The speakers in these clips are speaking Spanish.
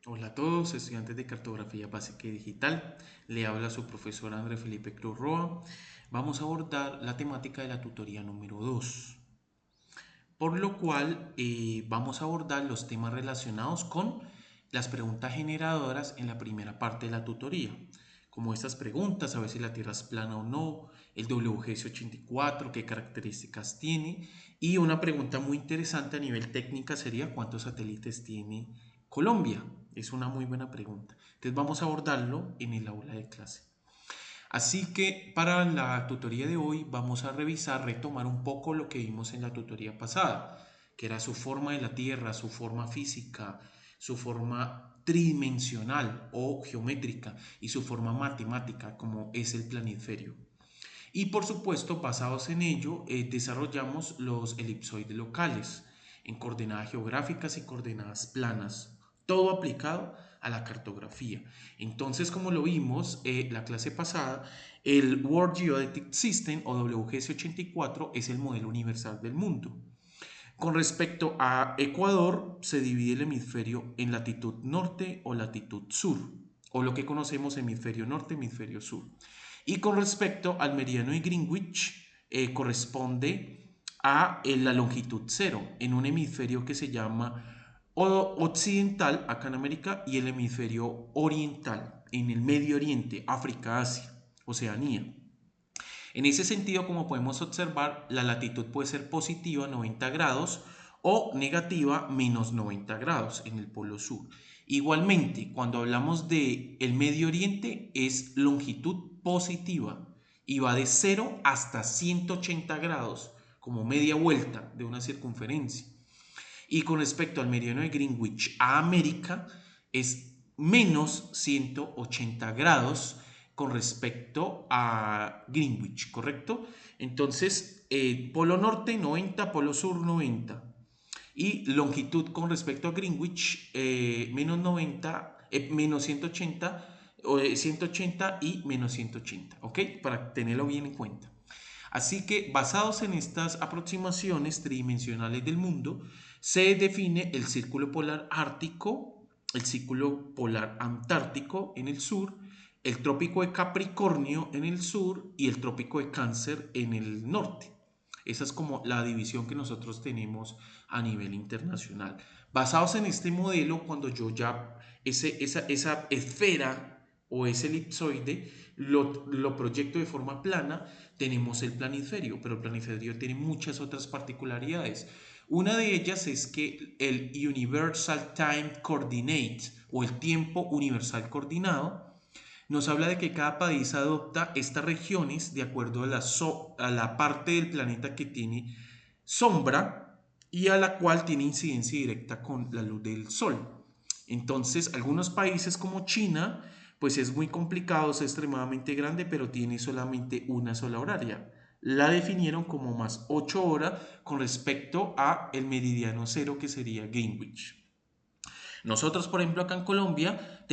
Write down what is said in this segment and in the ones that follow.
Hola a todos, estudiantes de cartografía básica y digital. Le habla su profesor André Felipe Cruz Roa. Vamos a abordar la temática de la tutoría número 2, por lo cual vamos a abordar los temas relacionados con las preguntas generadoras en la primera parte de la tutoría, como estas preguntas, a ver si la Tierra es plana o no, el WGS84, qué características tiene, y una pregunta muy interesante a nivel técnica sería ¿cuántos satélites tiene Colombia? Es una muy buena pregunta. Entonces vamos a abordarlo en el aula de clase. Así que para la tutoría de hoy vamos a revisar, retomar un poco lo que vimos en la tutoría pasada, que era su forma de la Tierra, su forma física, su forma tridimensional o geométrica y su forma matemática como es el planisferio. Y por supuesto, basados en ello, desarrollamos los elipsoides locales en coordenadas geográficas y coordenadas planas, todo aplicado a la cartografía. Entonces, como lo vimos la clase pasada, el World Geodetic System o WGS84 es el modelo universal del mundo. Con respecto a Ecuador, se divide el hemisferio en latitud norte o latitud sur, o lo que conocemos hemisferio norte, hemisferio sur. Y con respecto al meridiano de Greenwich, corresponde a la longitud cero, en un hemisferio que se llama occidental, acá en América, y el hemisferio oriental, en el Medio Oriente, África, Asia, Oceanía. En ese sentido, como podemos observar, la latitud puede ser positiva 90 grados o negativa menos 90 grados en el polo sur. Igualmente, cuando hablamos de el Medio Oriente es longitud positiva y va de 0 hasta 180 grados como media vuelta de una circunferencia. Y con respecto al meridiano de Greenwich a América es menos 180 grados con respecto a Greenwich, ¿correcto? Entonces, polo norte 90, polo sur 90. Y longitud con respecto a Greenwich, menos 90, menos 180, 180 y menos 180, ¿ok? Para tenerlo bien en cuenta. Así que, basados en estas aproximaciones tridimensionales del mundo, se define el círculo polar ártico, el círculo polar antártico en el sur, el trópico de Capricornio en el sur y el trópico de Cáncer en el norte. Esa es como la división que nosotros tenemos a nivel internacional. Basados en este modelo, cuando yo ya esa esfera o ese elipsoide lo proyecto de forma plana, tenemos el planisferio, pero el planisferio tiene muchas otras particularidades. Una de ellas es que el Universal Time Coordinate o el tiempo universal coordinado nos habla de que cada país adopta estas regiones de acuerdo a la parte del planeta que tiene sombra y a la cual tiene incidencia directa con la luz del sol. Entonces, algunos países como China, pues es muy complicado, es extremadamente grande, pero tiene solamente una sola horaria. La definieron como más 8 horas con respecto a el meridiano cero que sería Greenwich. Nosotros, por ejemplo, acá en Colombia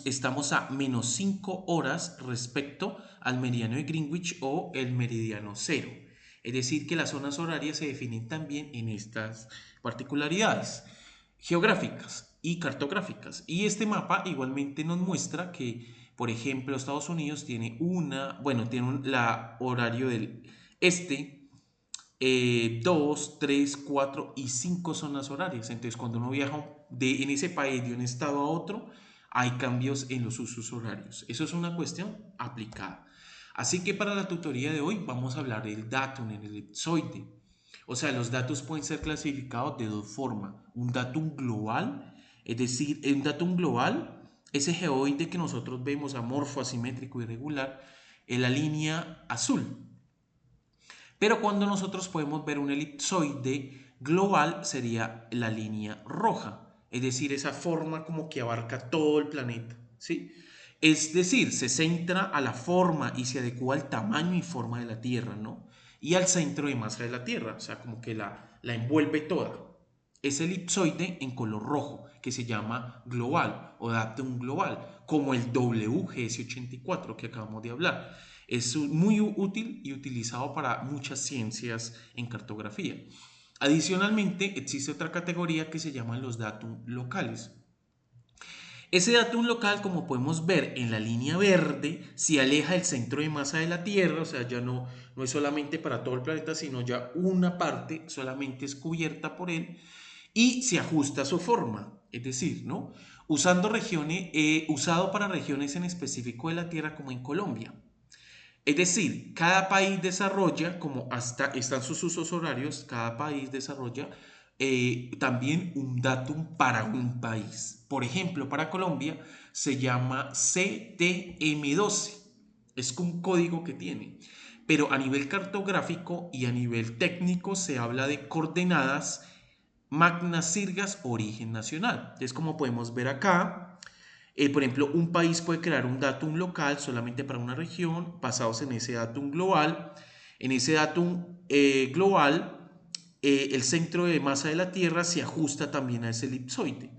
estamos a menos 5 horas respecto al meridiano de Greenwich o el meridiano cero. Es decir, que las zonas horarias se definen también en estas particularidades geográficas y cartográficas. Y este mapa igualmente nos muestra que, por ejemplo, Estados Unidos tiene la horario del este, 2, 3, 4 y 5 zonas horarias. Entonces, cuando uno viaja en ese país de un estado a otro, hay cambios en los usos horarios. Eso es una cuestión aplicada. Así que para la tutoría de hoy vamos a hablar del datum en el elipsoide. O sea, los datos pueden ser clasificados de dos formas. Un datum global, es decir, un datum global, ese geoide que nosotros vemos amorfo, asimétrico, irregular, en la línea azul. Pero cuando nosotros podemos ver un elipsoide global sería la línea roja, es decir, esa forma como que abarca todo el planeta, ¿sí? Es decir, se centra a la forma y se adecua al tamaño y forma de la Tierra, ¿no? Y al centro de masa de la Tierra, o sea, como que la envuelve toda. Es elipsoide en color rojo, que se llama global o datum global, como el WGS84 que acabamos de hablar. Es muy útil y utilizado para muchas ciencias en cartografía. Adicionalmente, existe otra categoría que se llama los datos locales. Ese datum local, como podemos ver en la línea verde, se aleja del centro de masa de la Tierra, o sea, ya no es solamente para todo el planeta, sino ya una parte solamente es cubierta por él y se ajusta a su forma, es decir, ¿no? Usado para regiones en específico de la Tierra como en Colombia. Es decir, cada país desarrolla, como hasta están sus usos horarios, cada país desarrolla también un datum para un país. Por ejemplo, para Colombia se llama CTM12. Es un código que tiene. Pero a nivel cartográfico y a nivel técnico se habla de coordenadas magnas sirgas origen nacional. Es como podemos ver acá. Por ejemplo, un país puede crear un datum local solamente para una región, basados en ese datum global. En ese datum global, el centro de masa de la Tierra se ajusta también a ese elipsoide.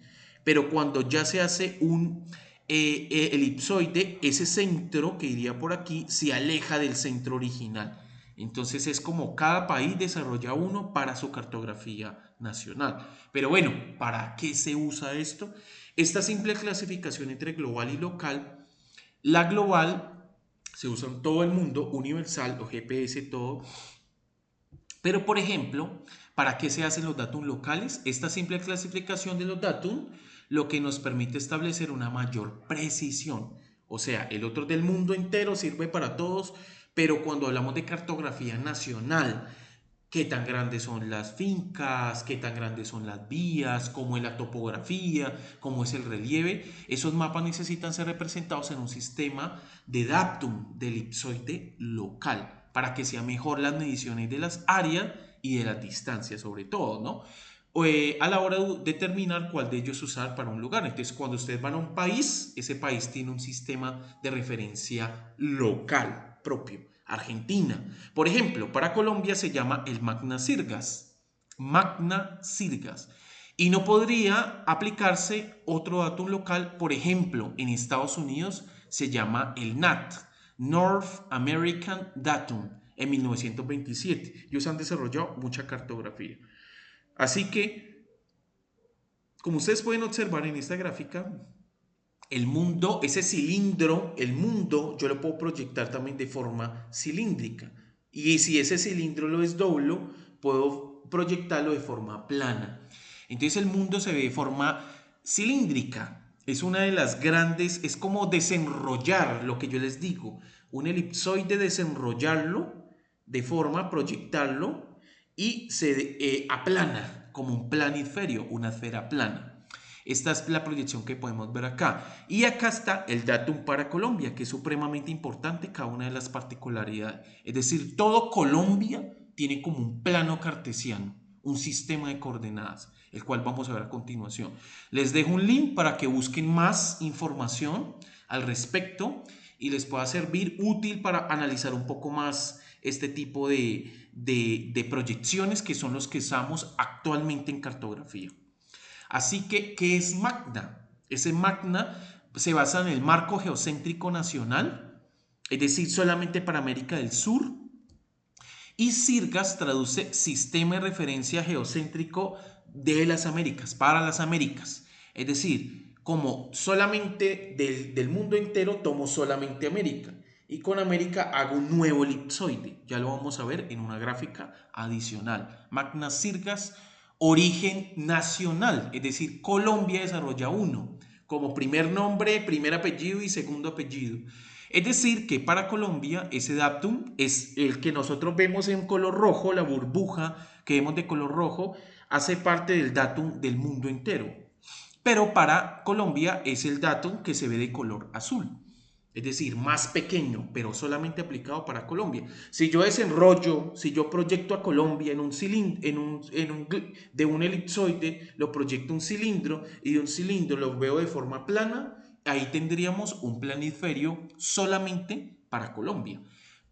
Pero cuando ya se hace un elipsoide, ese centro que iría por aquí se aleja del centro original. Entonces es como cada país desarrolla uno para su cartografía nacional. Pero bueno, ¿para qué se usa esto? Esta simple clasificación entre global y local, la global se usa en todo el mundo, universal o GPS, todo. Pero por ejemplo, ¿para qué se hacen los datum locales? Esta simple clasificación de los datum lo que nos permite establecer una mayor precisión. O sea, el otro del mundo entero sirve para todos, pero cuando hablamos de cartografía nacional, qué tan grandes son las fincas, qué tan grandes son las vías, cómo es la topografía, cómo es el relieve. Esos mapas necesitan ser representados en un sistema de datum del elipsoide local para que sea mejor las mediciones de las áreas y de las distancias sobre todo, ¿no? A la hora de determinar cuál de ellos usar para un lugar. Entonces, cuando ustedes van a un país, ese país tiene un sistema de referencia local propio. Argentina, por ejemplo, para Colombia se llama el Magna Sirgas. Magna Sirgas. Y no podría aplicarse otro datum local, por ejemplo, en Estados Unidos se llama el NAT, North American Datum, en 1927. Ellos han desarrollado mucha cartografía. Así que, como ustedes pueden observar en esta gráfica, el mundo, ese cilindro, el mundo, yo lo puedo proyectar también de forma cilíndrica. Y si ese cilindro lo desdoblo, puedo proyectarlo de forma plana. Entonces el mundo se ve de forma cilíndrica. Es una de las grandes, es como desenrollar lo que yo les digo. Un elipsoide, desenrollarlo de forma, proyectarlo y se aplana como un planisferio, una esfera plana. Esta es la proyección que podemos ver acá. Y acá está el datum para Colombia, que es supremamente importante, cada una de las particularidades. Es decir, todo Colombia tiene como un plano cartesiano, un sistema de coordenadas, el cual vamos a ver a continuación. Les dejo un link para que busquen más información al respecto y les pueda servir útil para analizar un poco más este tipo de proyecciones que son los que usamos actualmente en cartografía. Así que, ¿qué es Magna? Ese Magna se basa en el marco geocéntrico nacional, es decir, solamente para América del Sur. Y Sirgas traduce sistema de referencia geocéntrico de las Américas, para las Américas. Es decir, como solamente del mundo entero tomo solamente América. Y con América hago un nuevo elipsoide. Ya lo vamos a ver en una gráfica adicional. Magna Sirgas, origen nacional. Es decir, Colombia desarrolla uno. Como primer nombre, primer apellido y segundo apellido. Es decir, que para Colombia ese datum es el que nosotros vemos en color rojo, la burbuja que vemos de color rojo, hace parte del datum del mundo entero. Pero para Colombia es el datum que se ve de color azul. Es decir, más pequeño, pero solamente aplicado para Colombia. Si yo desenrollo, si yo proyecto a Colombia en un cilindro, de un elipsoide, lo proyecto un cilindro y de un cilindro lo veo de forma plana, ahí tendríamos un planisferio solamente para Colombia.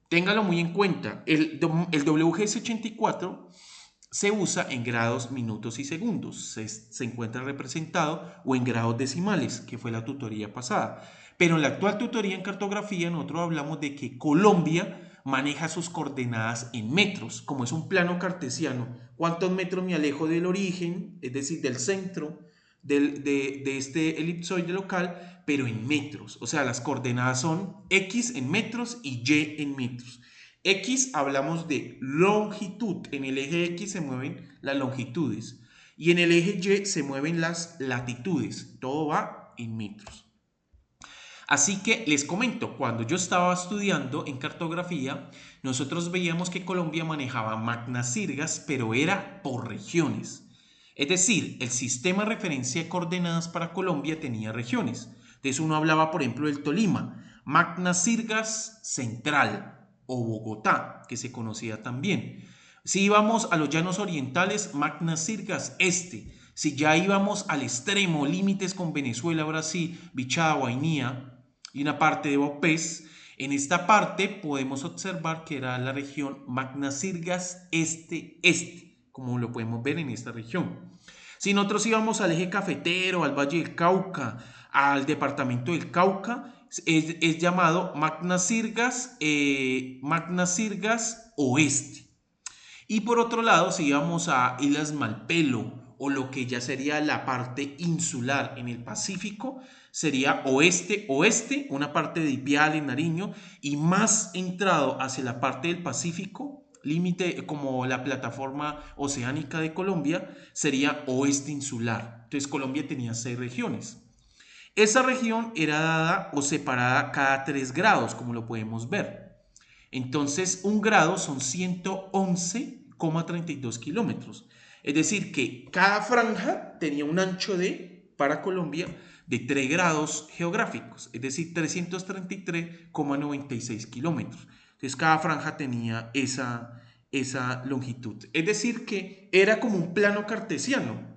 Téngalo muy en cuenta, el WGS 84 se usa en grados, minutos y segundos. Se encuentra representado o en grados decimales, que fue la tutoría pasada. Pero en la actual tutoría en cartografía nosotros hablamos de que Colombia maneja sus coordenadas en metros, como es un plano cartesiano. ¿Cuántos metros me alejo del origen, es decir, del centro de este elipsoide local, pero en metros. O sea, las coordenadas son X en metros y Y en metros. X hablamos de longitud. En el eje X se mueven las longitudes y en el eje Y se mueven las latitudes. Todo va en metros. Así que les comento, cuando yo estaba estudiando en cartografía, nosotros veíamos que Colombia manejaba magnacirgas, pero era por regiones. Es decir, el sistema de referencia de coordenadas para Colombia tenía regiones. Entonces uno hablaba, por ejemplo, del Tolima, Magnacirgas Central o Bogotá, que se conocía también. Si íbamos a los llanos orientales, Magnacirgas Este. Si ya íbamos al extremo, límites con Venezuela, Brasil, Bichada, Guainía y una parte de Bopés, en esta parte podemos observar que era la región Magnacirgas Este, como lo podemos ver en esta región. Si nosotros íbamos al eje cafetero, al Valle del Cauca, al departamento del Cauca, es llamado Magnacirgas Oeste. Y por otro lado, si íbamos a Islas Malpelo o lo que ya sería la parte insular en el Pacífico, sería oeste, una parte de Ipiales, Nariño, y más entrado hacia la parte del Pacífico, límite como la plataforma oceánica de Colombia, sería oeste insular. Entonces Colombia tenía 6 regiones. Esa región era dada o separada cada 3 grados, como lo podemos ver. Entonces, un grado son 111,32 kilómetros. Es decir, que cada franja tenía un ancho para Colombia, de 3 grados geográficos, es decir, 333,96 kilómetros. Entonces, cada franja tenía esa longitud. Es decir, que era como un plano cartesiano,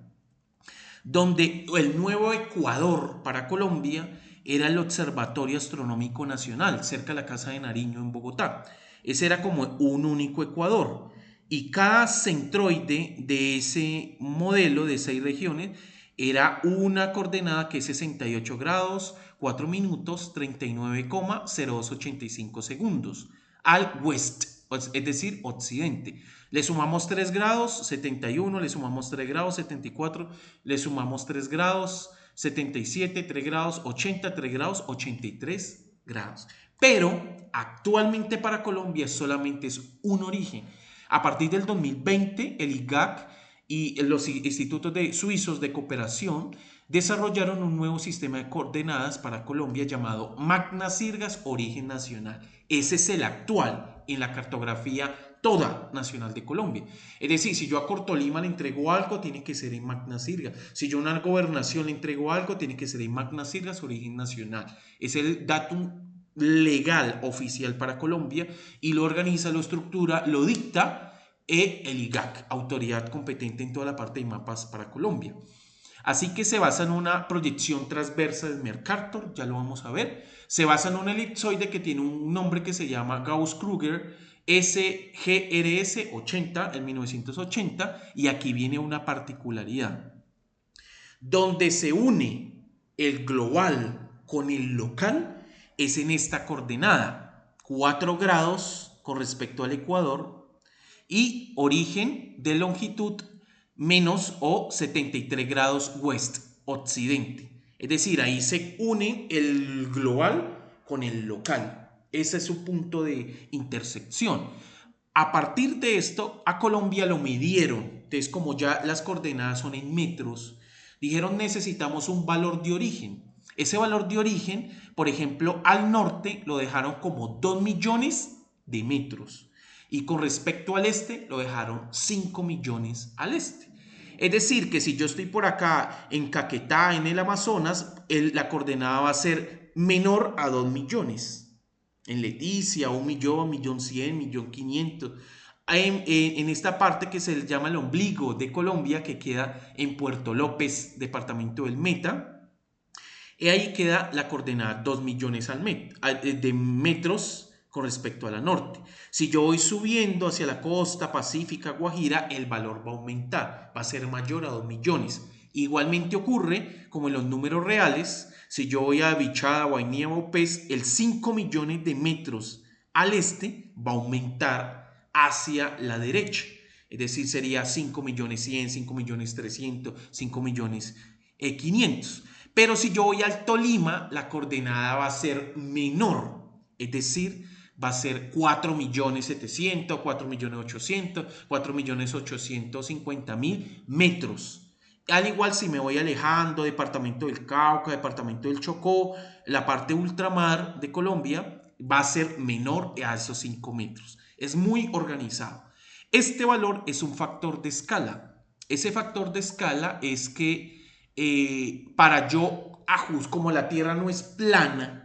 donde el nuevo Ecuador para Colombia era el Observatorio Astronómico Nacional, cerca de la Casa de Nariño en Bogotá. Ese era como un único Ecuador. Y cada centroide de ese modelo de 6 regiones era una coordenada que es 68 grados, 4 minutos, 39,0285 segundos al west, es decir, occidente. Le sumamos 3 grados, 71, le sumamos 3 grados, 74, le sumamos 3 grados, 77, 3 grados, 80, 3 grados, 83 grados. Pero actualmente para Colombia solamente es un origen. A partir del 2020, el IGAC y los institutos suizos de cooperación desarrollaron un nuevo sistema de coordenadas para Colombia llamado Magnacirgas Origen Nacional. Ese es el actual en la cartografía toda nacional de Colombia. Es decir, si yo a Cortolima le entrego algo, tiene que ser en Magnacirgas. Si yo a una gobernación le entrego algo, tiene que ser en Magnacirgas Origen Nacional. Es el datum legal oficial para Colombia y lo organiza, lo estructura, lo dicta el IGAC, autoridad competente en toda la parte de mapas para Colombia. Así que se basa en una proyección transversa de Mercator, ya lo vamos a ver. Se basa en un elipsoide que tiene un nombre que se llama Gauss-Kruger SGRS 80 en 1980, y aquí viene una particularidad. Donde se une el global con el local es en esta coordenada, 4 grados con respecto al Ecuador y origen de longitud menos o 73 grados west, occidente. Es decir, ahí se une el global con el local. Ese es su punto de intersección. A partir de esto, a Colombia lo midieron. Entonces, como ya las coordenadas son en metros, dijeron necesitamos un valor de origen. Ese valor de origen, por ejemplo, al norte lo dejaron como 2 millones de metros. Y con respecto al este, lo dejaron 5 millones al este. Es decir, que si yo estoy por acá en Caquetá, en el Amazonas, la coordenada va a ser menor a 2 millones. En Leticia, 1 millón, 1.100.000, 1.500.000. En esta parte que se llama el ombligo de Colombia, que queda en Puerto López, departamento del Meta, y ahí queda la coordenada 2 millones de metros con respecto a la norte. Si yo voy subiendo hacia la costa pacífica, Guajira, el valor va a aumentar, va a ser mayor a 2 millones. Igualmente ocurre como en los números reales, si yo voy a Bichada, Guainía, Bopés, el 5 millones de metros al este va a aumentar hacia la derecha. Es decir, sería 5 millones 100, 5 millones 300, 5 millones 500. Pero si yo voy al Tolima, la coordenada va a ser menor, es decir, va a ser 4.700.000, 4.800.000, 4.850.000 metros. Al igual si me voy alejando, departamento del Cauca, departamento del Chocó, la parte ultramar de Colombia va a ser menor a esos 5 metros. Es muy organizado. Este valor es un factor de escala. Ese factor de escala es que para yo ajustar, como la Tierra no es plana,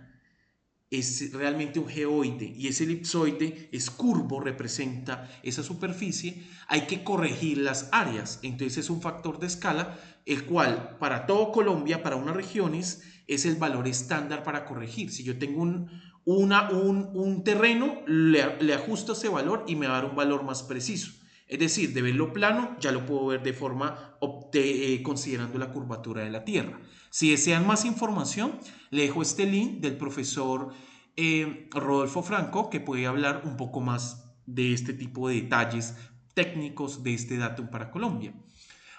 es realmente un geoide y ese elipsoide es curvo, representa esa superficie, hay que corregir las áreas. Entonces es un factor de escala, el cual para todo Colombia, para unas regiones, es el valor estándar para corregir. Si yo tengo un terreno, le ajusto ese valor y me va a dar un valor más preciso. Es decir, de verlo plano, ya lo puedo ver de forma considerando la curvatura de la Tierra. Si desean más información, le dejo este link del profesor Rodolfo Franco, que puede hablar un poco más de este tipo de detalles técnicos de este datum para Colombia.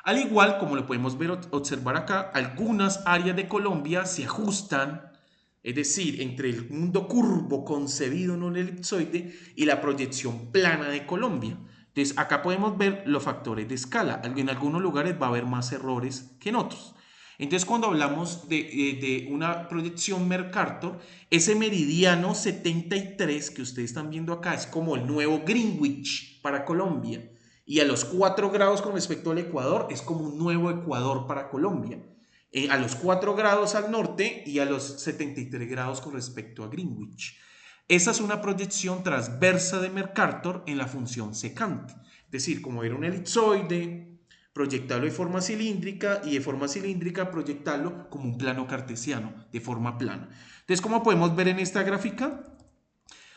Al igual, como lo podemos ver, observar acá, algunas áreas de Colombia se ajustan, es decir, entre el mundo curvo concebido en un elipsoide y la proyección plana de Colombia. Entonces, acá podemos ver los factores de escala. En algunos lugares va a haber más errores que en otros. Entonces, cuando hablamos de una proyección Mercator, ese meridiano 73 que ustedes están viendo acá es como el nuevo Greenwich para Colombia. Y a los 4 grados con respecto al Ecuador es como un nuevo Ecuador para Colombia. A los 4 grados al norte y a los 73 grados con respecto a Greenwich. Esa es una proyección transversa de Mercator en la función secante. Es decir, como era un elipsoide, proyectarlo de forma cilíndrica y de forma cilíndrica proyectarlo como un plano cartesiano, de forma plana. Entonces, como podemos ver en esta gráfica,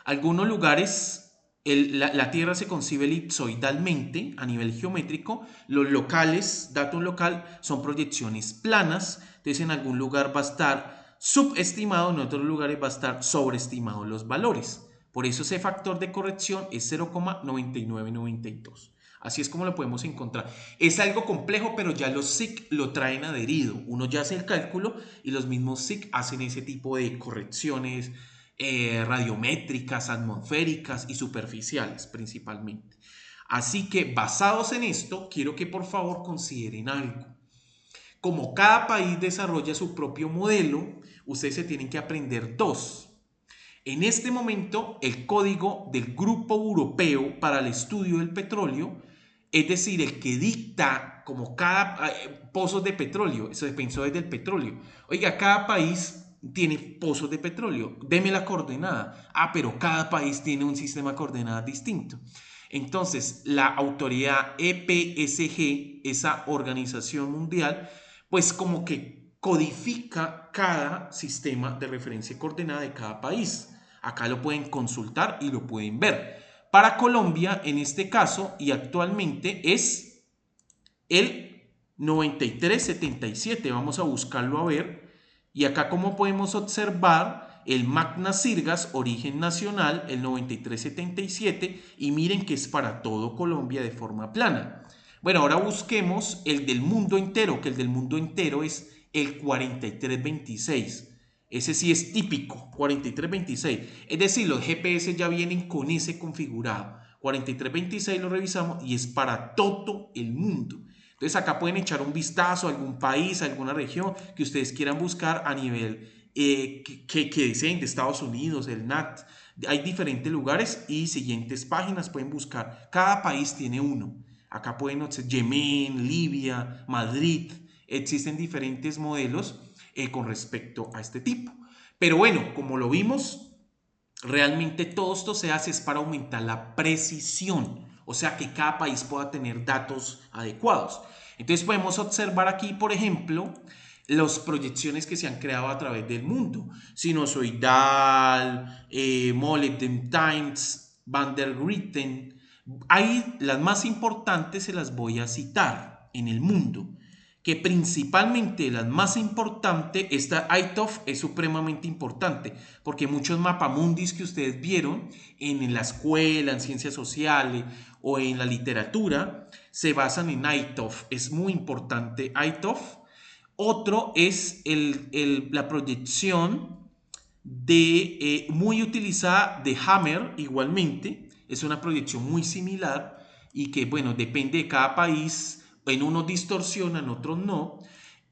algunos lugares la Tierra se concibe elipsoidalmente a nivel geométrico. Los locales, datum local, son proyecciones planas. Entonces, en algún lugar va a estar subestimado, en otros lugares va a estar sobreestimado los valores. Por eso ese factor de corrección es 0,9992. Así es como lo podemos encontrar. Es algo complejo, pero ya los SIC lo traen adherido. Uno ya hace el cálculo y los mismos SIC hacen ese tipo de correcciones radiométricas, atmosféricas y superficiales principalmente. Así que basados en esto, quiero que por favor consideren algo. Como cada país desarrolla su propio modelo, ustedes se tienen que aprender dos. En este momento, el código del Grupo Europeo para el Estudio del Petróleo, es decir, el que dicta como cada pozos de petróleo, eso pensó desde el petróleo. Oiga, cada país tiene pozos de petróleo, deme la coordenada. Ah, pero cada país tiene un sistema de coordenadas distinto. Entonces, la autoridad EPSG, esa organización mundial, pues como que codifica cada sistema de referencia coordenada de cada país. Acá lo pueden consultar y lo pueden ver. Para Colombia, en este caso y actualmente es el 9377. Vamos a buscarlo a ver. Y acá como podemos observar, el Magna Sirgas, origen nacional, el 9377. Y miren que es para todo Colombia de forma plana. Bueno, ahora busquemos el del mundo entero, que el del mundo entero es el 4326. Ese sí es típico, 4326. Es decir, los GPS ya vienen con ese configurado. 4326 lo revisamos y es para todo el mundo. Entonces acá pueden echar un vistazo a algún país, a alguna región que ustedes quieran buscar a nivel que deseen, de Estados Unidos, el NAT. Hay diferentes lugares y siguientes páginas pueden buscar. Cada país tiene uno. Acá pueden observar Yemen, Libia, Madrid. Existen diferentes modelos con respecto a este tipo. Pero bueno, como lo vimos, realmente todo esto se hace es para aumentar la precisión, o sea que cada país pueda tener datos adecuados. Entonces podemos observar aquí, por ejemplo, las proyecciones que se han creado a través del mundo. Sinusoidal, Molybdenum Times, Van der Gritten. Ahí las más importantes se las voy a citar en el mundo, que principalmente las más importantes, esta ITOF es supremamente importante, porque muchos mapamundis que ustedes vieron en la escuela, en ciencias sociales o en la literatura, se basan en ITOF. Es muy importante ITOF. Otro es la proyección muy utilizada de Hammer igualmente. Es una proyección muy similar y que, bueno, depende de cada país. En unos distorsiona, en otros no.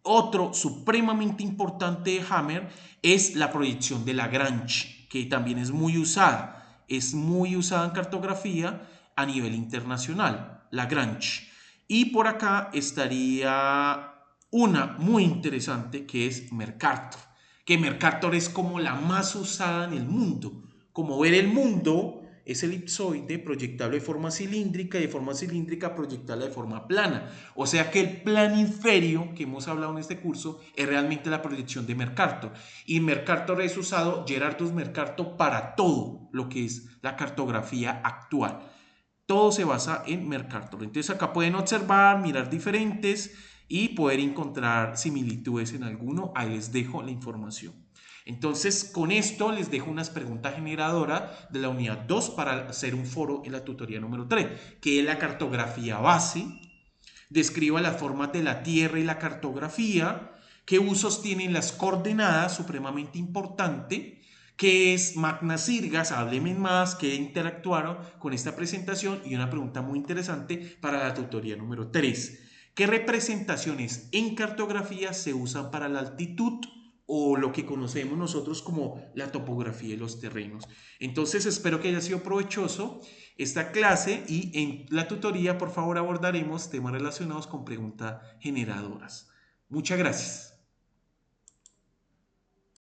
Otro supremamente importante de Hammer es la proyección de Lagrange, que también es muy usada. Es muy usada en cartografía a nivel internacional, Lagrange. Y por acá estaría una muy interesante que es Mercator, que Mercator es como la más usada en el mundo. Como ver el mundo es elipsoide proyectable de forma cilíndrica y de forma cilíndrica proyectable de forma plana. O sea que el planisferio que hemos hablado en este curso es realmente la proyección de Mercator. Y Mercator es usado, Gerardus Mercator, para todo lo que es la cartografía actual. Todo se basa en Mercator. Entonces acá pueden observar, mirar diferentes y poder encontrar similitudes en alguno. Ahí les dejo la información. Entonces, con esto les dejo unas preguntas generadoras de la unidad 2 para hacer un foro en la tutoría número 3, que es la cartografía base. Describa las formas de la Tierra y la cartografía. ¿Qué usos tienen las coordenadas? Supremamente importante. ¿Qué es Magna Sirgas? Hábleme más, que interactuaron con esta presentación. Y una pregunta muy interesante para la tutoría número 3. ¿Qué representaciones en cartografía se usan para la altitud o lo que conocemos nosotros como la topografía de los terrenos? Entonces espero que haya sido provechoso esta clase y en la tutoría por favor abordaremos temas relacionados con preguntas generadoras. Muchas gracias.